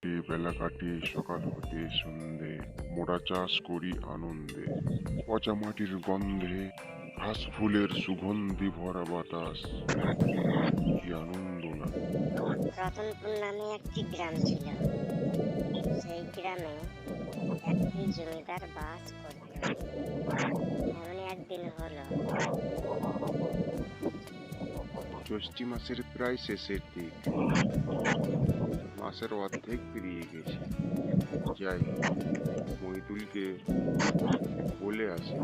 বেলা কাটে সকাল হতে সন্ধে, মোরা চাষ করি আনন্দে। পচা মাটির গন্ধে, ঘাস ফুলের সুগন্ধি ভরা বাতাস, কি আনন্দ লাগে। রতনপুর নামে একটি গ্রাম ছিল। সেই গ্রামে একটি জমিদার বাস করত। এমন একদিন হলো, জ্যৈষ্ঠী মাসের প্রায় শেষের দিক, মাসের অর্ধেক পেরিয়ে গেছে। যাই, মইদুলকে বলে আসি,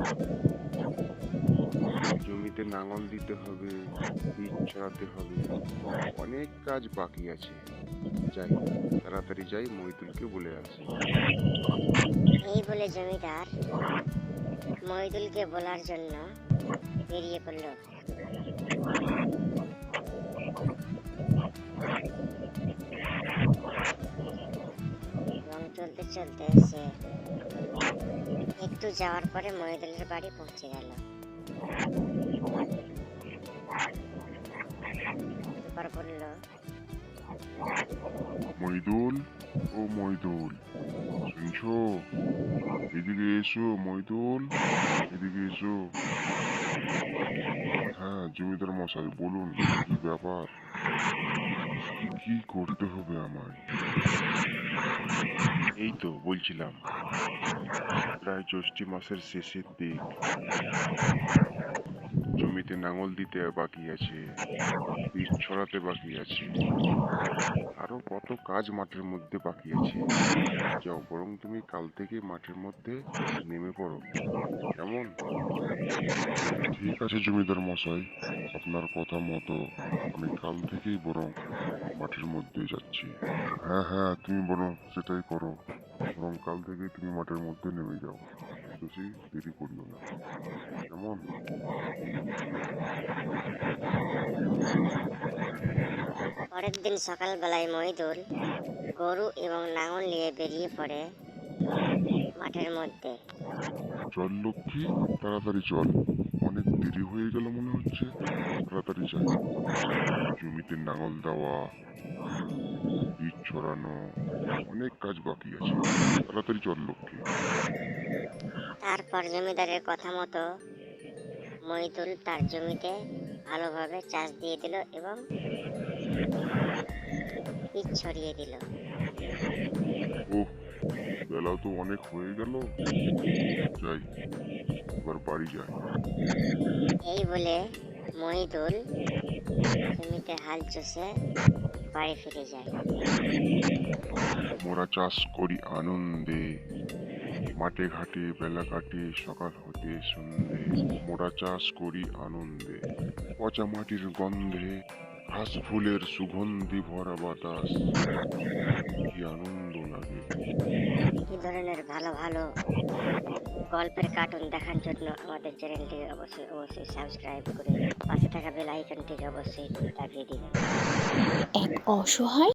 জমিতে নাঙল দিতে হবে, বীজ ছড়াতে হবে, অনেক কাজ বাকি আছে। যাই, তাড়াতাড়ি যাই, মইদুলকে বলে আসি। এই বলে জমিদার মহিদুলকে বলার জন্য বেরিয়ে পড়ল। এবং চলতে চলতে সে একটু যাওয়ার পরে মহিদুলের বাড়ি পৌঁছে গেল। তারপর বলল, মইদুল, ও মইদুল, শুনছো? এদিকে এসো মইদুল, এদিকে এসো। হ্যাঁ জমিদার মশাই, বলুন কি ব্যাপার, কি করতে হবে আমায়? এই তো বলছিলাম, প্রায় জ্যৈষ্ঠী মাসের শেষের দিক, জমিতে নাঙল দিতে বাকি আছে, বীজ ছড়াতে বাকি আছে, আরো কত কাজ মাঠের মধ্যে বাকি আছে। যাও, বরং তুমি কাল থেকে মাঠের মধ্যে নেমে পড়ো, কেমন? ঠিক আছে জমিদার মশাই, আপনার কথা মতো আমি কাল থেকেই বরং মাঠের মধ্যে যাচ্ছি। হ্যাঁ হ্যাঁ, তুমি বরং সেটাই করো, বরং কাল থেকেই তুমি মাঠের মধ্যে নেমে যাও, বেশি দেরি করিও না, কেমন? পরের দিন সকালবেলায় মহিদুল গরু এবং লাঙল নিয়ে বেরিয়ে পড়ে মাঠের মধ্যে। চল লক্ষ্মী, তাড়াতাড়ি চল, অনেক দেরি হয়ে গেল মনে হচ্ছে, তাড়াতাড়ি যাই। জমিতে নাঙল দেওয়া, বীজ ছড়ানো, অনেক কাজ বাকি আছে, তাড়াতাড়ি চল লক্ষ্মী। তারপর জমিদারের কথা মতো মহিদুল তার জমিতে ভালোভাবে চাষ দিয়ে দিল এবং বীজ ছড়িয়ে দিল। ওহ, বেলা তো অনেক হয়ে গেল, যাই, এবার বাড়ি যাই। এই বলে মহিদুল জমিতে হাল চষে বাড়ি ফিরে যায়। মোরা চাষ করি আনন্দে, মাঠে ঘাটে বেলা কাটে সকাল হতে সন্ধে, মোরা চাষ করি আনন্দে। পচা মাটির গন্ধে, ঘাস ফুলের সুগন্ধি ভরা বাতাস, কি আনন্দ লাগে। এই ধরনের ভালো ভালো গল্পের কার্টুন দেখার জন্য আমাদের চ্যানেলটি অবশ্যই সাবস্ক্রাইব করে পাশে থাকা বেল আইকনটিকে অবশ্যই দাবিয়ে দিবেন। এক অসহায়